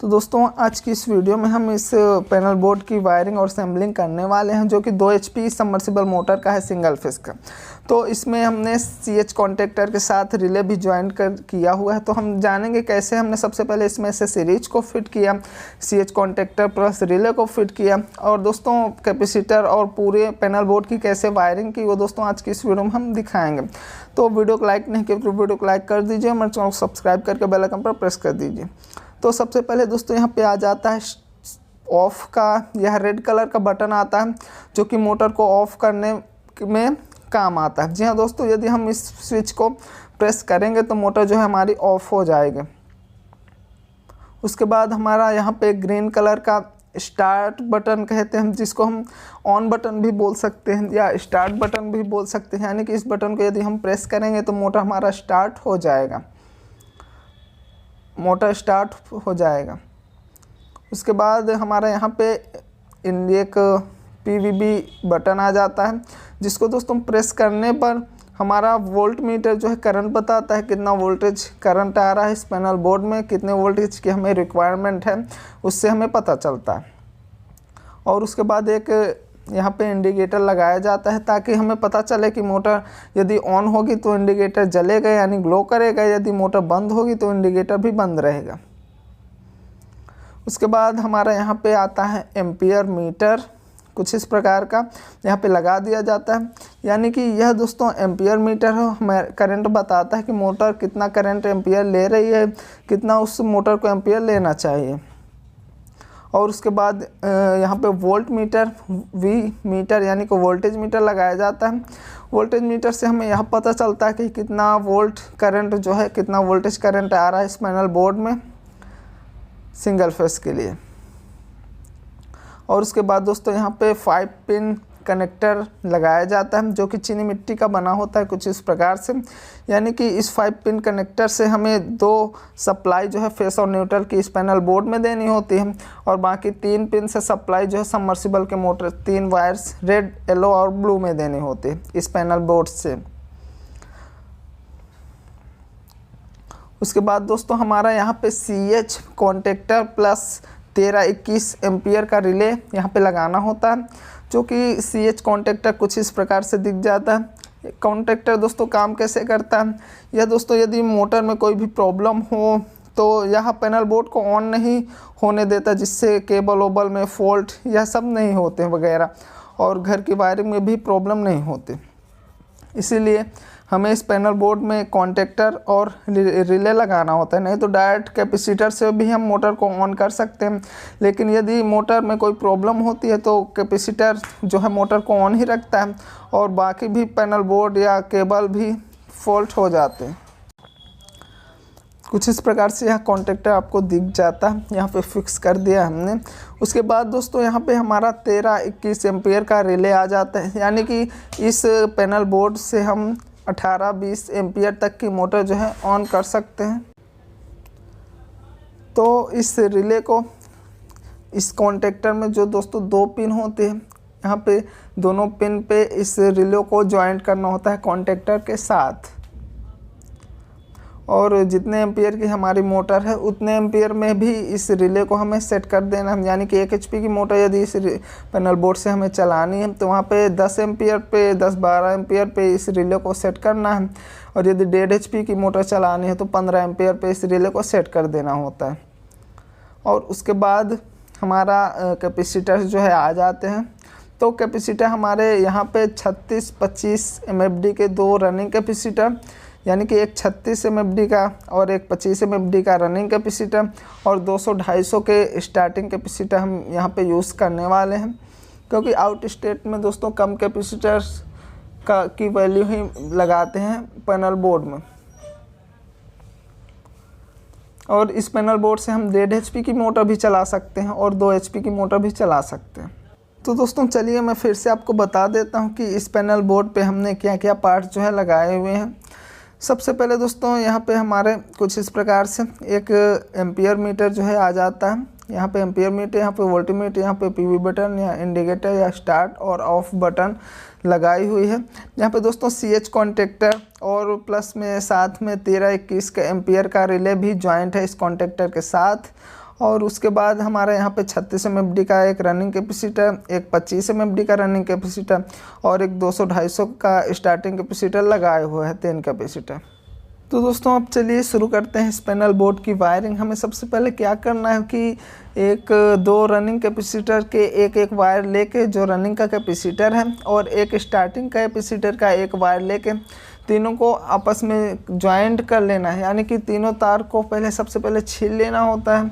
तो दोस्तों आज की इस वीडियो में हम इस पैनल बोर्ड की वायरिंग और असेंबलिंग करने वाले हैं, जो कि 2 HP सबमर्सिबल मोटर का है, सिंगल फेस का। तो इसमें हमने CH कॉन्टेक्टर के साथ रिले भी ज्वाइन किया हुआ है। तो हम जानेंगे कैसे हमने सबसे पहले इसमें से सीरीज को फिट किया, CH कॉन्टेक्टर प्लस रिले को फिट किया, और दोस्तों कैपेसिटर और पूरे पैनल बोर्ड की कैसे वायरिंग की, वो दोस्तों आज की इस वीडियो में हम दिखाएंगे। तो वीडियो को लाइक नहीं किया तो वीडियो को लाइक कर दीजिए, हमारे चैनल को सब्सक्राइब करके बेल आइकन पर प्रेस कर दीजिए। तो सबसे पहले दोस्तों यहाँ पे आ जाता है ऑफ़ का, यह रेड कलर का बटन आता है जो कि मोटर को ऑफ़ करने में काम आता है। जी हाँ दोस्तों, यदि हम इस स्विच को प्रेस करेंगे तो मोटर जो है हमारी ऑफ़ हो जाएगी। उसके बाद हमारा यहाँ पे ग्रीन कलर का स्टार्ट बटन कहते हैं, जिसको हम ऑन बटन भी बोल सकते हैं या स्टार्ट बटन भी बोल सकते हैं। यानी कि इस बटन को यदि हम प्रेस करेंगे तो मोटर हमारा स्टार्ट हो जाएगा, मोटर स्टार्ट हो जाएगा। उसके बाद हमारा यहाँ पे एक PVB बटन आ जाता है, जिसको दोस्तों प्रेस करने पर हमारा वोल्ट मीटर जो है करंट बताता है, कितना वोल्टेज करंट आ रहा है इस पैनल बोर्ड में, कितने वोल्टेज की हमें रिक्वायरमेंट है, उससे हमें पता चलता है। और उसके बाद एक यहाँ पे इंडिकेटर लगाया जाता है, ताकि हमें पता चले कि मोटर यदि ऑन होगी तो इंडिकेटर जलेगा यानी ग्लो करेगा, यदि मोटर बंद होगी तो इंडिकेटर भी बंद रहेगा। उसके बाद हमारा यहाँ पे आता है एम्पियर मीटर, कुछ इस प्रकार का यहाँ पे लगा दिया जाता है। यानी कि यह दोस्तों एम्पियर मीटर हमें करंट बताता है कि मोटर कितना करंट एम्पियर ले रही है, कितना उस मोटर को एम्पियर लेना चाहिए। और उसके बाद यहाँ पे वोल्ट मीटर, V मीटर यानी कि वोल्टेज मीटर लगाया जाता है। वोल्टेज मीटर से हमें यह पता चलता है कि कितना वोल्ट करंट जो है, कितना वोल्टेज करंट आ रहा है इस पैनल बोर्ड में सिंगल फेस के लिए। और उसके बाद दोस्तों यहाँ पे 5 पिन कनेक्टर लगाया जाता है, जो कि चीनी मिट्टी का बना होता है कुछ इस प्रकार से। यानी कि इस 5 पिन कनेक्टर से हमें 2 सप्लाई जो है फेस और न्यूट्रल की इस पैनल बोर्ड में देनी होती है, और बाकी 3 पिन से सप्लाई जो है सबमर्सिबल के मोटर 3 वायर्स रेड, येलो और ब्लू में देनी होती है इस पैनल बोर्ड से। उसके बाद दोस्तों हमारा यहाँ पे CH कॉन्टेक्टर प्लस 13-21 एम्पियर का रिले यहाँ पे लगाना होता है, जो कि CH कॉन्टेक्टर कुछ इस प्रकार से दिख जाता है। कॉन्टेक्टर दोस्तों काम कैसे करता है, यह दोस्तों यदि मोटर में कोई भी प्रॉब्लम हो तो यह पैनल बोर्ड को ऑन नहीं होने देता, जिससे केबल ओबल में फॉल्ट यह सब नहीं होते वगैरह, और घर की वायरिंग में भी प्रॉब्लम नहीं होती। इसीलिए हमें इस पैनल बोर्ड में कॉन्टेक्टर और रिले लगाना होता है। नहीं तो डायरेक्ट कैपेसिटर से भी हम मोटर को ऑन कर सकते हैं, लेकिन यदि मोटर में कोई प्रॉब्लम होती है तो कैपेसिटर जो है मोटर को ऑन ही रखता है, और बाकी भी पैनल बोर्ड या केबल भी फॉल्ट हो जाते हैं। कुछ इस प्रकार से यह कॉन्टेक्टर आपको दिख जाता है, यहाँ पे फिक्स कर दिया हमने। उसके बाद दोस्तों यहाँ पे हमारा 13-21 एम्पियर का रिले आ जाता है। यानी कि इस पैनल बोर्ड से हम 18-20 एम्पियर तक की मोटर जो है ऑन कर सकते हैं। तो इस रिले को इस कॉन्टेक्टर में जो दोस्तों 2 पिन होते हैं, यहाँ पे दोनों पिन पे इस रिले को ज्वाइंट करना होता है कॉन्टेक्टर के साथ, और जितने एम्पियर की हमारी मोटर है उतने एम्पियर में भी इस रिले को हमें सेट कर देना है। यानी कि 1 HP की मोटर यदि इस पैनल बोर्ड से हमें चलानी है तो वहाँ पे 10 एम्पियर पे 10-12 एम्पियर पे इस रिले को सेट करना है, और यदि 1.5 HP की मोटर चलानी है तो 15 एम्पियर पे इस रिले को सेट कर देना होता है। और उसके बाद हमारा कैपेसिटर जो है आ जाते हैं। तो कैपेसिटर हमारे यहाँ पे 36-25 MFD के 2 रनिंग कैपेसिटर, यानी कि एक 36 MFD का और एक 25 MFD का रनिंग कैपेसिटर, और 200-250 के स्टार्टिंग कैपेसिटर हम यहाँ पे यूज़ करने वाले हैं, क्योंकि आउट स्टेट में दोस्तों कम कैपेसिटर्स की वैल्यू ही लगाते हैं पैनल बोर्ड में। और इस पैनल बोर्ड से हम 1.5 HP की मोटर भी चला सकते हैं और 2 HP की मोटर भी चला सकते हैं। तो दोस्तों चलिए मैं फिर से आपको बता देता हूँ कि इस पैनल बोर्ड पे हमने क्या क्या पार्ट जो है लगाए हुए हैं। सबसे पहले दोस्तों यहाँ पे हमारे कुछ इस प्रकार से एक एम्पियर मीटर जो है आ जाता है। यहाँ पे एम्पियर मीटर, यहाँ पे वोल्टमीटर, यहाँ पे PV बटन या इंडिकेटर या स्टार्ट और ऑफ बटन लगाई हुई है। यहाँ पे दोस्तों CH कॉन्टेक्टर और प्लस में साथ में 13-21 का एम्पियर का रिले भी जॉइंट है इस कॉन्टेक्टर के साथ। और उसके बाद हमारे यहाँ पे 36 mFD का एक रनिंग कैपेसिटर, एक 25 mFD का रनिंग कैपेसिटर और एक 200-250 का स्टार्टिंग कैपेसिटर लगाए हुए हैं 10 कैपेसिटर। तो दोस्तों अब चलिए शुरू करते हैं इस पैनल बोर्ड की वायरिंग। हमें सबसे पहले क्या करना है कि एक दो रनिंग कैपेसिटर के एक एक वायर लेके, जो रनिंग का कैपेसिटर है, और एक स्टार्टिंग कैपेसिटर का एक वायर लेके तीनों को आपस में ज्वाइंट कर लेना है। यानी कि तीनों तार को सबसे पहले छील लेना होता है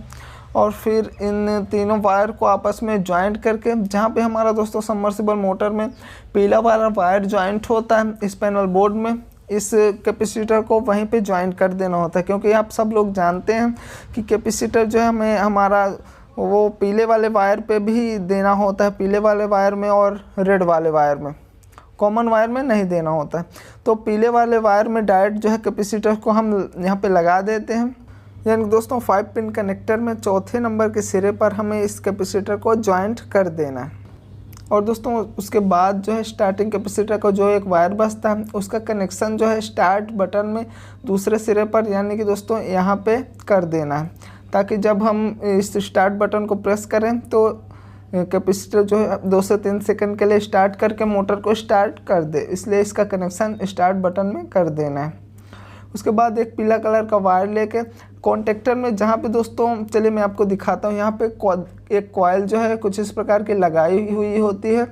और फिर इन तीनों वायर को आपस में ज्वाइंट करके, जहाँ पे हमारा दोस्तों सबमर्सिबल मोटर में पीला वाला वायर ज्वाइंट होता है इस पैनल बोर्ड में, इस कैपेसिटर को वहीं पे ज्वाइंट कर देना होता है। क्योंकि आप सब लोग जानते हैं कि कैपेसिटर जो है हमें हमारा वो पीले वाले वायर पे भी देना होता है, पीले वाले वायर में और रेड वाले वायर में, कॉमन वायर में नहीं देना होता है। तो पीले वाले वायर में डायरेक्ट जो है कैपेसिटर को हम यहाँ पे लगा देते हैं। यानी दोस्तों 5 पिन कनेक्टर में चौथे नंबर के सिरे पर हमें इस कैपेसिटर को ज्वाइंट कर देना है। और दोस्तों उसके बाद जो है स्टार्टिंग कैपेसिटर का जो एक वायर बचता है उसका कनेक्शन जो है स्टार्ट बटन में दूसरे सिरे पर, यानी कि दोस्तों यहाँ पे कर देना है, ताकि जब हम इस स्टार्ट बटन को प्रेस करें तो कैपेसिटर जो है 2 से 3 सेकंड के लिए स्टार्ट करके मोटर को स्टार्ट कर दे। इसलिए इसका कनेक्शन स्टार्ट बटन में कर देना है। उसके बाद एक पीला कलर का वायर लेके कॉन्टेक्टर में, जहाँ पे दोस्तों चलिए मैं आपको दिखाता हूँ, यहाँ पे एक कॉइल जो है कुछ इस प्रकार की लगाई हुई होती है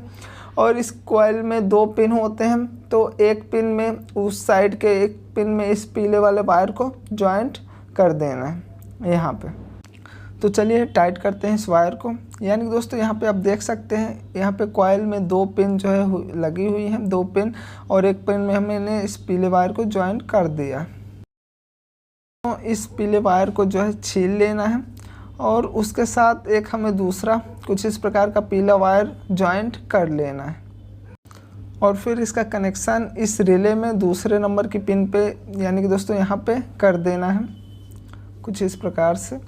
और इस कॉइल में 2 पिन होते हैं। तो एक पिन में उस साइड के, एक पिन में इस पीले वाले वायर को ज्वाइंट कर देना है यहाँ पे। तो चलिए टाइट करते हैं इस वायर को। यानी कि दोस्तों यहाँ पे आप देख सकते हैं, यहाँ पे कॉइल में 2 पिन जो है लगी हुई हैं, 2 पिन, और एक पिन में हमने इस पीले वायर को ज्वाइंट कर दिया। तो इस पीले वायर को जो है छील लेना है और उसके साथ एक हमें दूसरा कुछ इस प्रकार का पीला वायर ज्वाइंट कर लेना है और फिर इसका कनेक्शन इस रिले में दूसरे नंबर की पिन पे, यानी कि दोस्तों यहाँ पे कर देना है कुछ इस प्रकार से।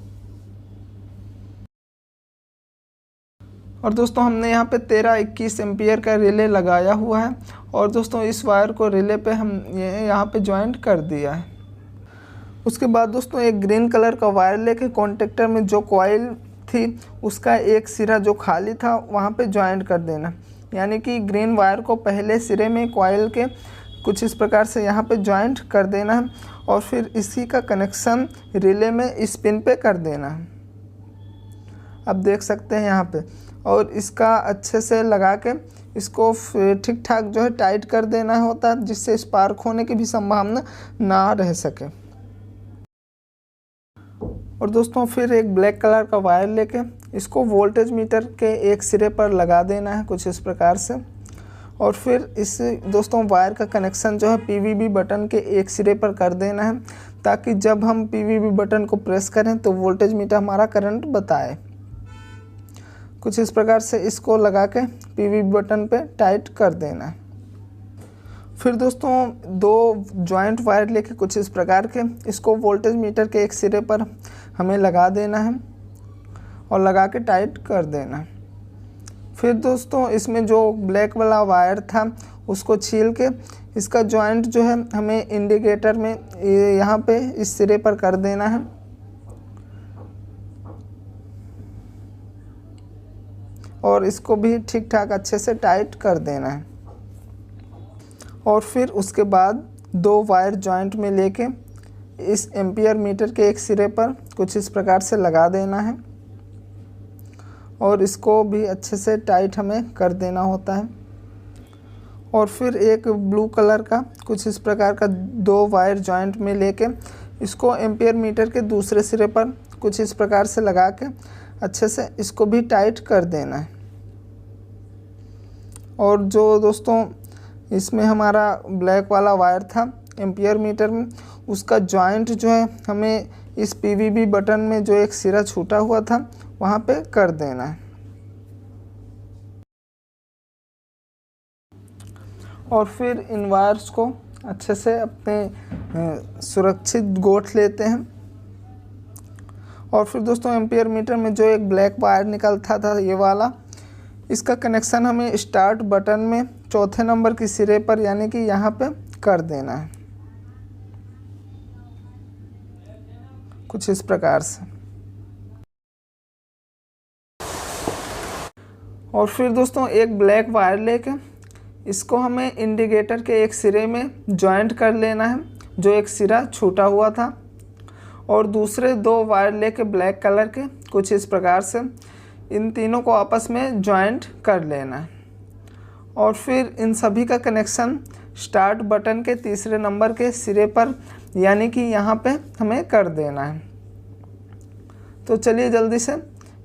और दोस्तों हमने यहाँ पे 13-21 एम्पियर का रिले लगाया हुआ है और दोस्तों इस वायर को रिले पे हम यहाँ पे ज्वाइंट कर दिया है। उसके बाद दोस्तों एक ग्रीन कलर का वायर लेके कॉन्टेक्टर में जो कॉइल थी उसका एक सिरा जो खाली था वहाँ पे ज्वाइंट कर देना। यानी कि ग्रीन वायर को पहले सिरे में कॉइल के कुछ इस प्रकार से यहाँ पे ज्वाइंट कर देना है और फिर इसी का कनेक्शन रिले में इस पिन पे कर देना है। आप देख सकते हैं यहाँ पे, और इसका अच्छे से लगा के इसको ठीक ठाक जो है टाइट कर देना होता है, जिससे स्पार्क होने की भी संभावना ना रह सके। और दोस्तों फिर एक ब्लैक कलर का वायर लेके इसको वोल्टेज मीटर के एक सिरे पर लगा देना है कुछ इस प्रकार से। और फिर इस दोस्तों वायर का कनेक्शन जो है पीवीबी बटन के एक सिरे पर कर देना है, ताकि जब हम पीवीबी बटन को प्रेस करें तो वोल्टेज मीटर हमारा करंट बताए। कुछ इस प्रकार से इसको लगा के पीवीबी बटन पे टाइट कर देना है। फिर दोस्तों 2 जॉइंट वायर लेके कुछ इस प्रकार के इसको वोल्टेज मीटर के एक सिरे पर हमें लगा देना है और लगा के टाइट कर देना है। फिर दोस्तों इसमें जो ब्लैक वाला वायर था उसको छील के इसका जॉइंट जो है हमें इंडिकेटर में यहाँ पे इस सिरे पर कर देना है और इसको भी ठीक ठाक अच्छे से टाइट कर देना है। और फिर उसके बाद 2 वायर जॉइंट में लेके इस एम्पियर मीटर के एक सिरे पर कुछ इस प्रकार से लगा देना है और इसको भी अच्छे से टाइट हमें कर देना होता है। और फिर एक ब्लू कलर का कुछ इस प्रकार का 2 वायर जॉइंट में लेके इसको एम्पियर मीटर के दूसरे सिरे पर कुछ इस प्रकार से लगा के अच्छे से इसको भी टाइट कर देना है। और जो दोस्तों इसमें हमारा ब्लैक वाला वायर था एम्पियर मीटर में, उसका जॉइंट जो है हमें इस पीवीबी बटन में जो एक सिरा छूटा हुआ था वहाँ पे कर देना है। और फिर इन वायर्स को अच्छे से अपने सुरक्षित गोठ लेते हैं। और फिर दोस्तों एम्पियर मीटर में जो एक ब्लैक वायर निकलता था ये वाला, इसका कनेक्शन हमें स्टार्ट बटन में चौथे नंबर की सिरे पर यानी कि यहाँ पे कर देना है कुछ इस प्रकार से। और फिर दोस्तों एक ब्लैक वायर लेके इसको हमें इंडिकेटर के एक सिरे में जॉइंट कर लेना है, जो एक सिरा छूटा हुआ था। और दूसरे 2 वायर लेके ब्लैक कलर के कुछ इस प्रकार से इन तीनों को आपस में जॉइंट कर लेना है। और फिर इन सभी का कनेक्शन स्टार्ट बटन के तीसरे नंबर के सिरे पर यानी कि यहाँ पे हमें कर देना है। तो चलिए जल्दी से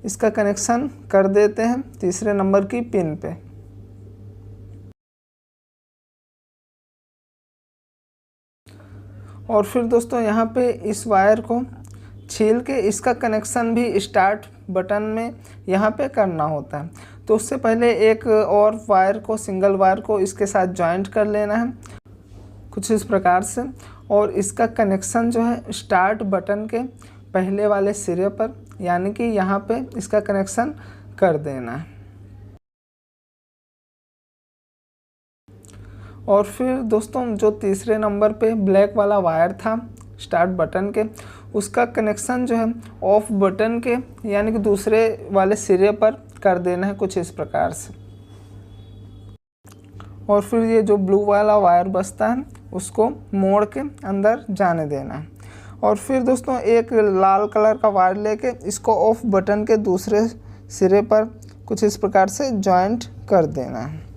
इसका कनेक्शन कर देते हैं तीसरे नंबर की पिन पे। और फिर दोस्तों यहाँ पे इस वायर को छील के इसका कनेक्शन भी स्टार्ट बटन में यहाँ पे करना होता है। तो उससे पहले एक और वायर को, सिंगल वायर को इसके साथ जॉइंट कर लेना है कुछ इस प्रकार से। और इसका कनेक्शन जो है स्टार्ट बटन के पहले वाले सिरे पर यानी कि यहाँ पे इसका कनेक्शन कर देना है। और फिर दोस्तों जो तीसरे नंबर पे ब्लैक वाला वायर था स्टार्ट बटन के, उसका कनेक्शन जो है ऑफ बटन के यानी कि दूसरे वाले सिरे पर कर देना है कुछ इस प्रकार से। और फिर ये जो ब्लू वाला वायर बचता है उसको मोड़ के अंदर जाने देना है। और फिर दोस्तों एक लाल कलर का वायर लेके इसको ऑफ बटन के दूसरे सिरे पर कुछ इस प्रकार से जॉइंट कर देना है।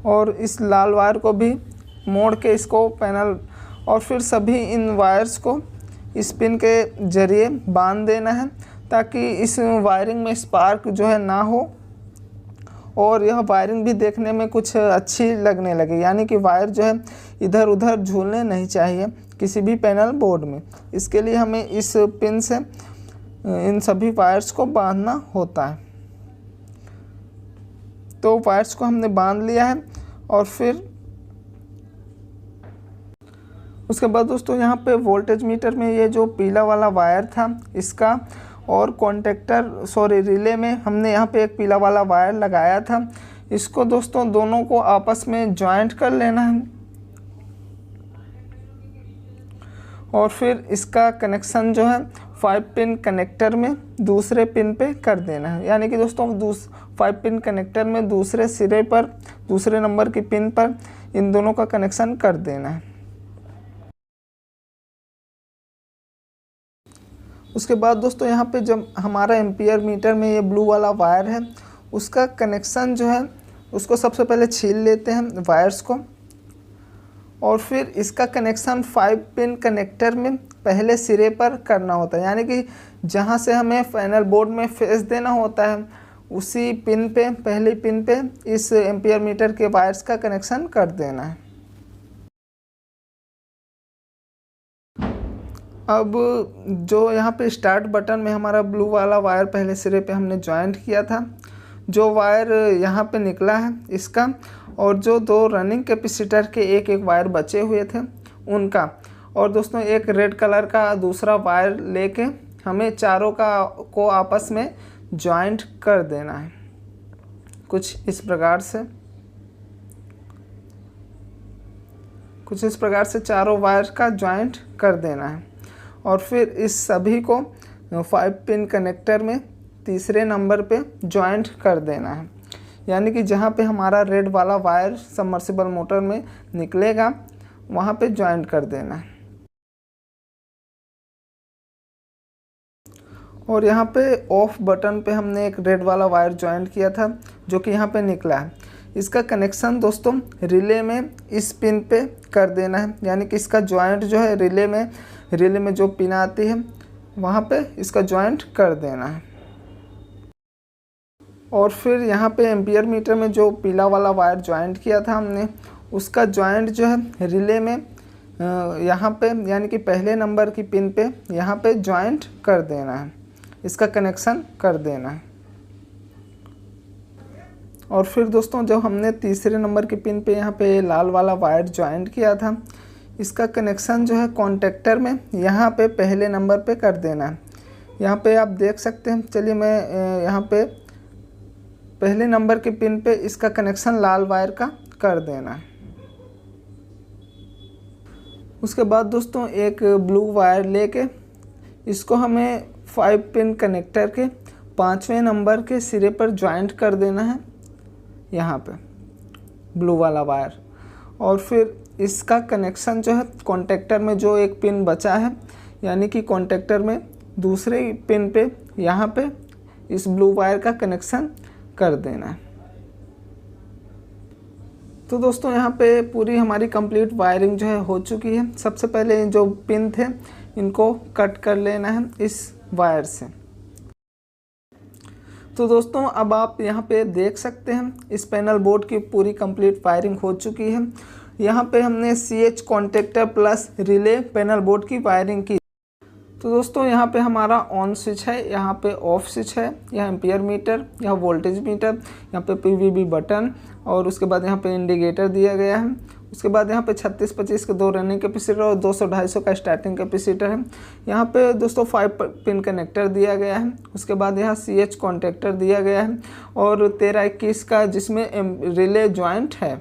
और इस लाल वायर को भी मोड़ के इसको पैनल, और फिर सभी इन वायर्स को इस पिन के जरिए बांध देना है ताकि इस वायरिंग में स्पार्क जो है ना हो और यह वायरिंग भी देखने में कुछ अच्छी लगने लगे, यानी कि वायर जो है इधर उधर झूलने नहीं चाहिए किसी भी पैनल बोर्ड में। इसके लिए हमें इस पिन से इन सभी वायर्स को बांधना होता है। तो वायर्स को हमने बांध लिया है। और फिर उसके बाद दोस्तों यहाँ पे वोल्टेज मीटर में ये जो पीला वाला वायर था इसका और रिले में हमने यहाँ पे एक पीला वाला वायर लगाया था। इसको दोस्तों दोनों को आपस में जॉइंट कर लेना है और फिर इसका कनेक्शन जो है 5 पिन कनेक्टर में दूसरे पिन पे कर देना है। यानी कि दोस्तों 5 पिन कनेक्टर में दूसरे सिरे पर, दूसरे नंबर की पिन पर इन दोनों का कनेक्शन कर देना है। उसके बाद दोस्तों यहाँ पे जब हमारा एम्पियर मीटर में ये ब्लू वाला वायर है उसका कनेक्शन जो है उसको सबसे पहले छील लेते हैं वायर्स को। और फिर इसका कनेक्शन 5 पिन कनेक्टर में पहले सिरे पर करना होता है, यानी कि जहाँ से हमें पैनल बोर्ड में फेस देना होता है उसी पिन पे, पहली पिन पे इस एम्पियर मीटर के वायर्स का कनेक्शन कर देना है। अब जो यहाँ पे स्टार्ट बटन में हमारा ब्लू वाला वायर पहले सिरे पे हमने जॉइंट किया था, जो वायर यहाँ पे निकला है इसका, और जो 2 रनिंग कैपेसिटर के एक वायर बचे हुए थे उनका, और दोस्तों एक रेड कलर का दूसरा वायर लेके हमें चारों को आपस में जॉइंट कर देना है कुछ इस प्रकार से चारों वायर का जॉइंट कर देना है। और फिर इस सभी को 5 पिन कनेक्टर में तीसरे नंबर पे जॉइंट कर देना है, यानी कि जहाँ पे हमारा रेड वाला वायर सबमर्सिबल मोटर में निकलेगा वहाँ पे जॉइंट कर देना है। और यहाँ पे ऑफ बटन पे हमने एक रेड वाला वायर जॉइंट किया था जो कि यहाँ पे निकला है। इसका कनेक्शन दोस्तों रिले में इस पिन पे कर देना है, यानी कि इसका जॉइंट जो है रिले में जो पिन आती है वहाँ पे इसका जॉइंट कर देना है। और फिर यहाँ पे एम्पियर मीटर में जो पीला वाला वायर जॉइंट किया था हमने उसका जॉइंट जो है रिले में यहाँ पे यानी कि पहले नंबर की पिन पे यहाँ पे जॉइंट कर देना है, इसका कनेक्शन कर देना है। और फिर दोस्तों जो हमने तीसरे नंबर की पिन पे यहाँ पे लाल वाला वायर जॉइंट किया था इसका कनेक्शन जो है कॉन्टेक्टर में यहाँ पे पहले नंबर पे कर देना है। यहाँ पे आप देख सकते हैं, चलिए मैं यहाँ पे पहले नंबर के पिन पे इसका कनेक्शन लाल वायर का कर देना है। उसके बाद दोस्तों एक ब्लू वायर लेके इसको हमें 5 पिन कनेक्टर के 5वें नंबर के सिरे पर ज्वाइंट कर देना है यहाँ पे ब्लू वाला वायर। और फिर इसका कनेक्शन जो है कॉन्टेक्टर में जो एक पिन बचा है, यानी कि कॉन्टेक्टर में दूसरे पिन पे यहाँ पे इस ब्लू वायर का कनेक्शन कर देना है। तो दोस्तों यहाँ पे पूरी हमारी कंप्लीट वायरिंग जो है हो चुकी है। सबसे पहले जो पिन थे इनको कट कर लेना है इस वायर से। तो दोस्तों अब आप यहाँ पे देख सकते हैं इस पैनल बोर्ड की पूरी कंप्लीट वायरिंग हो चुकी है। यहाँ पे हमने CH contactor plus relay panel board की वायरिंग की। तो दोस्तों यहाँ पे हमारा ऑन स्विच है, यहाँ पे ऑफ स्विच है, यहाँ एम्पियर मीटर, यहाँ वोल्टेज मीटर, यहाँ पे PVB बटन और उसके बाद यहाँ पे इंडिकेटर दिया गया है। उसके बाद यहाँ पे 36-25 के 2 रनिंग कैपेसिटर और 200-250 का स्टार्टिंग कैपेसिटर है। यहाँ पे दोस्तों 5 पिन कनेक्टर दिया गया है। उसके बाद यहाँ CH कॉन्टेक्टर दिया गया है और 13-21 का जिसमें रिले ज्वाइंट है।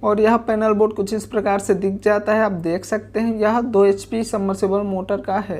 और यह पैनल बोर्ड कुछ इस प्रकार से दिख जाता है, आप देख सकते हैं। यह 2 HP सबमर्सिबल मोटर का है।